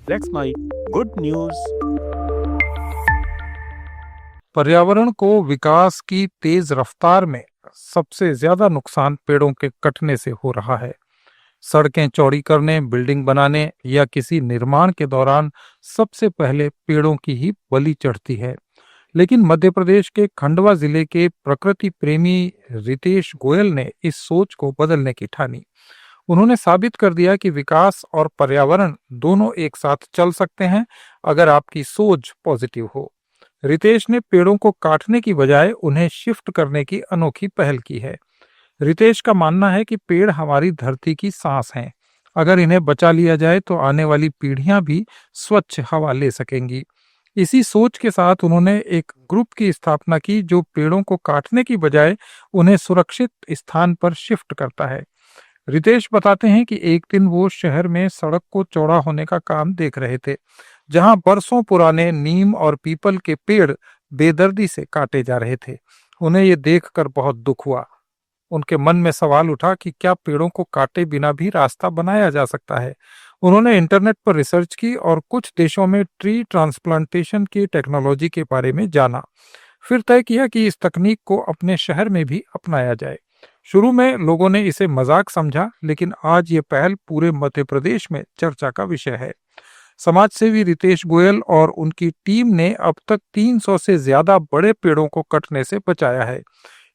That's my good news. पर्यावरण को विकास की तेज रफ्तार में सबसे ज्यादा नुकसान पेड़ों के कटने से हो रहा है। सड़कें चौड़ी करने, बिल्डिंग बनाने या किसी निर्माण के दौरान सबसे पहले पेड़ों की ही बलि चढ़ती है। लेकिन मध्य प्रदेश के खंडवा जिले के प्रकृति प्रेमी रितेश गोयल ने इस सोच को बदलने की ठानी। उन्होंने साबित कर दिया कि विकास और पर्यावरण दोनों एक साथ चल सकते हैं अगर आपकी सोच पॉजिटिव हो। रितेश ने पेड़ों को काटने की बजाय उन्हें शिफ्ट करने की अनोखी पहल की है। रितेश का मानना है कि पेड़ हमारी धरती की सांस हैं। अगर इन्हें बचा लिया जाए तो आने वाली पीढ़ियां भी स्वच्छ हवा ले सकेंगी। इसी सोच के साथ उन्होंने एक ग्रुप की स्थापना की जो पेड़ों को काटने की बजाय उन्हें सुरक्षित स्थान पर शिफ्ट करता है। रितेश बताते हैं कि एक दिन वो शहर में सड़क को चौड़ा होने का काम देख रहे थे, जहां बरसों पुराने नीम और पीपल के पेड़ बेदर्दी से काटे जा रहे थे। उन्हें ये देखकर बहुत दुख हुआ। उनके मन में सवाल उठा कि क्या पेड़ों को काटे बिना भी रास्ता बनाया जा सकता है। उन्होंने इंटरनेट पर रिसर्च की और कुछ देशों में ट्री ट्रांसप्लांटेशन की टेक्नोलॉजी के बारे में जाना। फिर तय किया कि इस तकनीक को अपने शहर में भी अपनाया जाए। शुरू में लोगों ने इसे मजाक समझा, लेकिन आज ये पहल पूरे मध्य प्रदेश में चर्चा का विषय है। समाजसेवी रितेश गोयल और उनकी टीम ने अब तक 300 से ज्यादा बड़े पेड़ों को कटने से बचाया है।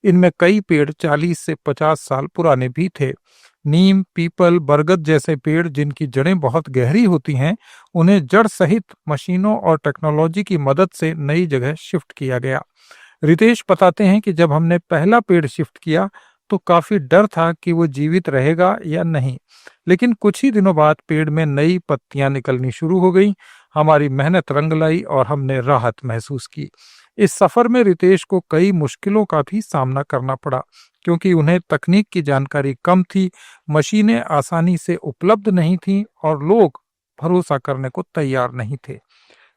इनमें कई पेड़ 40 से 50 साल पुराने भी थे। नीम, पीपल, बरगद जैसे पेड़ जिनकी जड़ें बहुत गहरी होती हैं, उन्हें जड़ सहित मशीनों और टेक्नोलॉजी की मदद से नई जगह शिफ्ट किया गया। रितेश बताते हैं कि जब हमने पहला पेड़ शिफ्ट किया तो काफी डर था कि वो जीवित रहेगा या नहीं, लेकिन कुछ ही दिनों बाद पेड़ में नई पत्तियां निकलनी शुरू हो गई। हमारी मेहनत रंग लाई और हमने राहत महसूस की। इस सफर में रितेश को कई मुश्किलों का भी सामना करना पड़ा, क्योंकि उन्हें तकनीक की जानकारी कम थी, मशीनें आसानी से उपलब्ध नहीं थीं और लोग भरोसा करने को तैयार नहीं थे।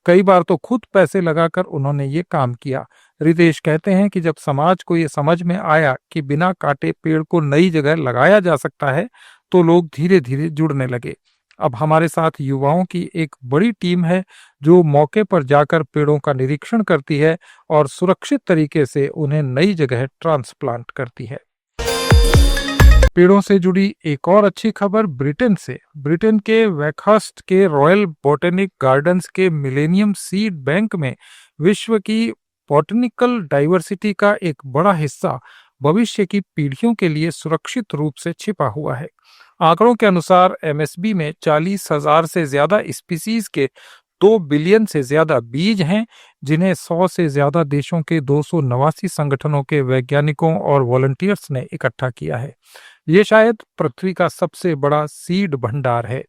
कई बार तो खुद पैसे लगाकर उन्होंने ये काम किया। रितेश कहते हैं कि जब समाज को ये समझ में आया कि बिना काटे पेड़ को नई जगह लगाया जा सकता है, तो लोग धीरे धीरे जुड़ने लगे। अब हमारे साथ युवाओं की एक बड़ी टीम है जो मौके पर जाकर पेड़ों का निरीक्षण करती है और सुरक्षित तरीके से उन्हें नई जगह ट्रांसप्लांट करती है। पेड़ों से जुड़ी एक और अच्छी खबर ब्रिटेन से। ब्रिटेन के वैकहर्स्ट के रॉयल बोटेनिक गार्डन्स के मिलेनियम सीड बैंक में विश्व की बॉटनिकल डाइवर्सिटी का एक बड़ा हिस्सा भविष्य की पीढ़ियों के लिए सुरक्षित रूप से छिपा हुआ है। आंकड़ों के अनुसार एमएसबी में 40,000 से ज्यादा स्पीसीज के 2 बिलियन से ज्यादा बीज हैं, जिन्हें 100 से ज्यादा देशों के 289 संगठनों के वैज्ञानिकों और वॉलंटियर्स ने इकट्ठा किया है। ये शायद पृथ्वी का सबसे बड़ा सीड भंडार है।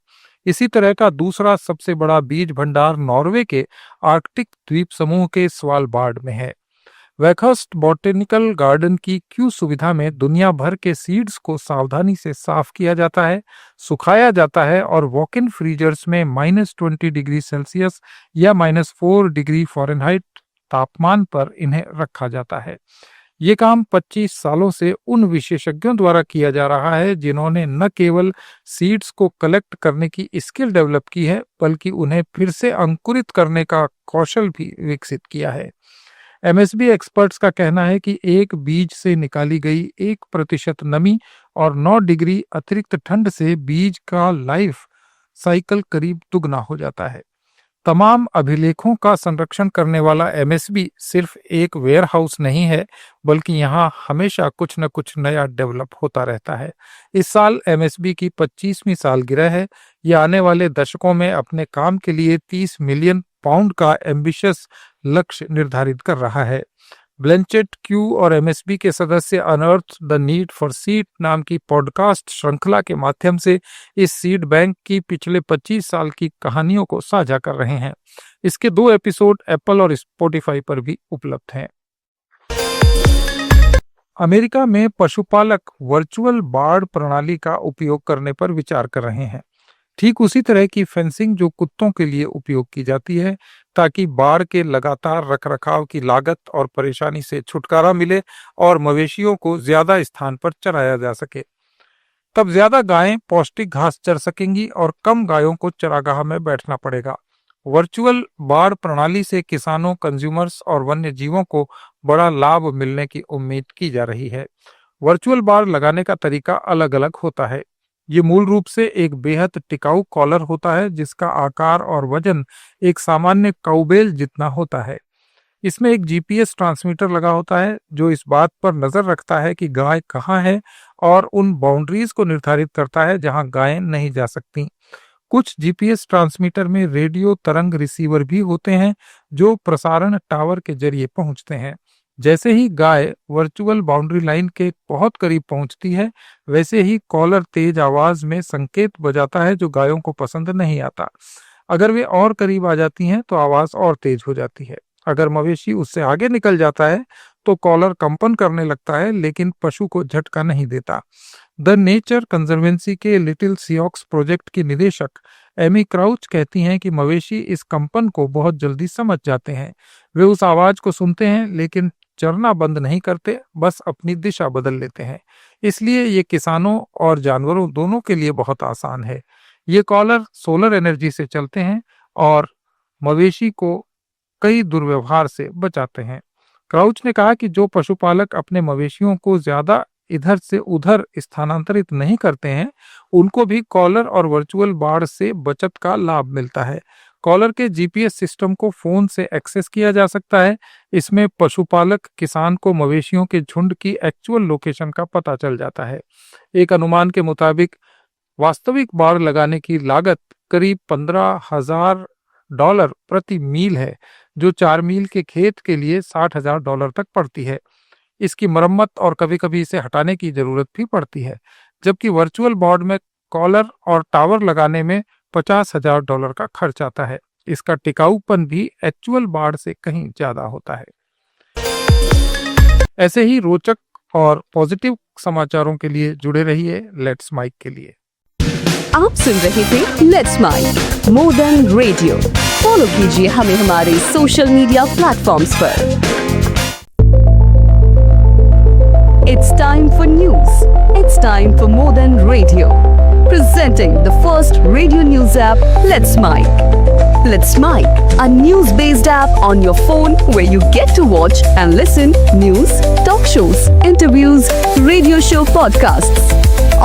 इसी तरह का दूसरा सबसे बड़ा बीज भंडार नॉर्वे के आर्कटिक द्वीप समूह के स्वालबार्ड में है। वैकहर्स्ट बॉटेनिकल गार्डन की क्यू सुविधा में दुनिया भर के सीड्स को सावधानी से साफ किया जाता है, सुखाया जाता है और वॉक इन फ्रीजर्स में -20 डिग्री सेल्सियस या -4 डिग्री फ़ारेनहाइट तापमान पर इन्हें रखा जाता है। ये काम 25 सालों से उन विशेषज्ञों द्वारा किया जा रहा है जिन्होंने न केवल सीड्स को कलेक्ट करने की स्किल डेवलप की है, बल्कि उन्हें फिर से अंकुरित करने का कौशल भी विकसित किया है। एमएसबी एक्सपर्ट्स का कहना है कि एक बीज से निकाली गई 1% नमी और 9 डिग्री अतिरिक्त ठंड से बीज का लाइफ साइकिल करीब दुगना हो जाता है। तमाम अभिलेखों का संरक्षण करने वाला एमएसबी सिर्फ एक वेयर हाउस नहीं है, बल्कि यहाँ हमेशा कुछ न कुछ नया डेवलप होता रहता है। इस साल एमएसबी की 25वीं सालगिरह है। यह आने वाले दशकों में अपने काम के लिए 30 मिलियन पाउंड का एम्बिशियस लक्ष्य निर्धारित कर रहा है। ब्लेंचेट क्यू और एमएसबी के सदस्य unearth the need for seed नाम की पॉडकास्ट श्रृंखला के माध्यम से इस सीड बैंक की पिछले 25 साल की कहानियों को साझा कर रहे हैं। इसके 2 एपिसोड एप्पल और स्पॉटिफाई पर भी उपलब्ध हैं। अमेरिका में पशुपालक वर्चुअल बाड़ प्रणाली का उपयोग करने पर विचार कर रहे हैं। ठीक उसी तरह की फेंसिंग जो कुत्तों के लिए उपयोग की जाती है, ताकि बाड़ के लगातार रखरखाव की लागत और परेशानी से छुटकारा मिले और मवेशियों को ज्यादा स्थान पर चराया जा सके। तब ज्यादा गायें पौष्टिक घास चर सकेंगी और कम गायों को चरागाह में बैठना पड़ेगा। वर्चुअल बाड़ प्रणाली से किसानों, कंज्यूमर्स और वन्य जीवों को बड़ा लाभ मिलने की उम्मीद की जा रही है। वर्चुअल बाड़ लगाने का तरीका अलग अलग होता है। ये मूल रूप से एक बेहद टिकाऊ कॉलर होता है जिसका आकार और वजन एक सामान्य काउबेल जितना होता है। इसमें एक जीपीएस ट्रांसमीटर लगा होता है जो इस बात पर नजर रखता है कि गाय कहाँ है और उन बाउंड्रीज को निर्धारित करता है जहां गायें नहीं जा सकती। कुछ जीपीएस ट्रांसमीटर में रेडियो तरंग रिसीवर भी होते हैं जो प्रसारण टावर के जरिए पहुंचते हैं। जैसे ही गाय वर्चुअल बाउंड्री लाइन के बहुत करीब पहुंचती है, वैसे ही कॉलर तेज आवाज में संकेत बजाता है जो गायों को पसंद नहीं आता। अगर वे और करीब आ जाती हैं तो आवाज और तेज हो जाती है। अगर मवेशी उससे आगे निकल जाता है तो कॉलर कंपन करने लगता है, लेकिन पशु को झटका नहीं देता। द नेचर कंजर्वेंसी के लिटिल सियोक्स प्रोजेक्ट की निदेशक एमी क्राउच कहती हैं कि मवेशी इस कंपन को बहुत जल्दी समझ जाते हैं। वे उस आवाज को सुनते हैं लेकिन चरना बंद नहीं करते, बस अपनी दिशा बदल लेते हैं। इसलिए ये किसानों और जानवरों दोनों के लिए बहुत आसान है। ये कॉलर सोलर एनर्जी से चलते हैं और मवेशी को कई दुर्व्यवहार से बचाते हैं। क्राउच ने कहा कि जो पशुपालक अपने मवेशियों को ज्यादा इधर से उधर स्थानांतरित नहीं करते हैं, उनको भी कॉलर और वर्चुअल बाड़ से बचत का लाभ मिलता है। कॉलर के जीपीएस सिस्टम को फोन से एक्सेस किया जा सकता है। इसमें पशुपालक किसान को मवेशियों के झुंड की एक्चुअल लोकेशन का पता चल जाता है। एक अनुमान के मुताबिक वास्तविक बाड़ लगाने की लागत करीब $15,000 प्रति मील है, जो 4 मील के खेत के लिए $60,000 तक पड़ती है। इसकी मरम्मत और कभी कभी इसे हटाने की जरूरत भी पड़ती है, जबकि वर्चुअल बाड़ में कॉलर और टावर लगाने में $50,000 का खर्च आता है। इसका टिकाऊपन भी एक्चुअल बाड़ से कहीं ज्यादा होता है। ऐसे ही रोचक और पॉजिटिव समाचारों के लिए जुड़े रहिए लेट्स माइक के लिए। आप सुन रहे थे let's mic more than radio. Follow कीजिए हमें हमारे सोशल मीडिया प्लेटफॉर्म्स पर। It's time for news. It's time for more than radio. Presenting the first radio news app, Let's Mic. Let's Mic, a news-based app on your phone where you get to watch and listen news, talk shows, interviews, radio show podcasts.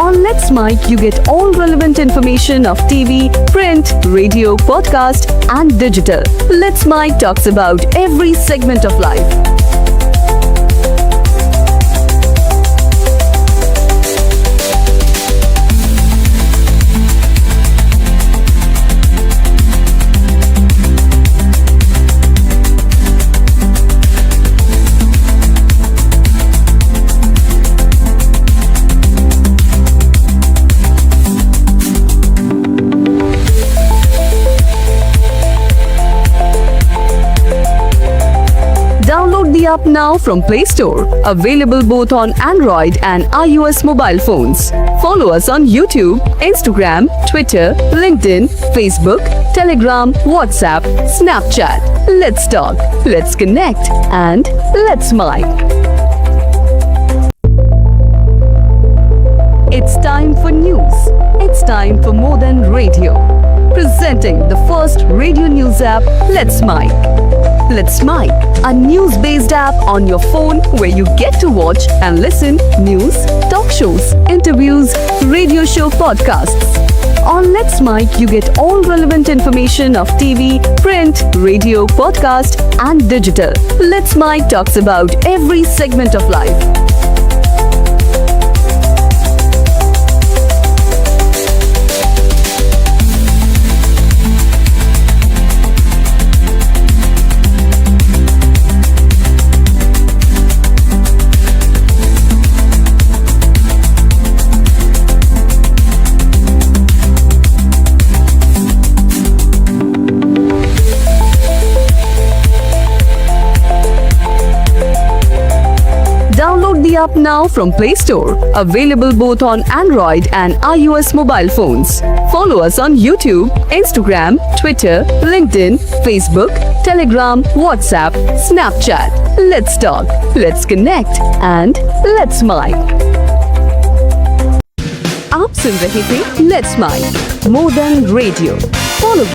On Let's Mic, you get all relevant information of TV, print, radio, podcast, and digital. Let's Mic talks about every segment of life. Download the app now from Play Store. Available both on Android and iOS mobile phones. Follow us on YouTube, Instagram, Twitter, LinkedIn, Facebook, Telegram, WhatsApp, Snapchat. Let's talk, let's connect, and let's mic. It's time for news. It's time for more than radio. Presenting the first radio news app, Let's Mic. Let's Mic, a news-based app on your phone where you get to watch and listen news, talk shows, interviews, radio show podcasts. On Let's Mic, you get all relevant information of TV, print, radio, podcast, and digital. Let's Mic talks about every segment of life. Download the app now from Play Store. Available both on Android and iOS mobile phones. Follow us on YouTube, Instagram, Twitter, LinkedIn, Facebook, Telegram, WhatsApp, Snapchat. Let's talk, let's connect, and let's mic. सुन रहे थे let's mic more than radio. Follow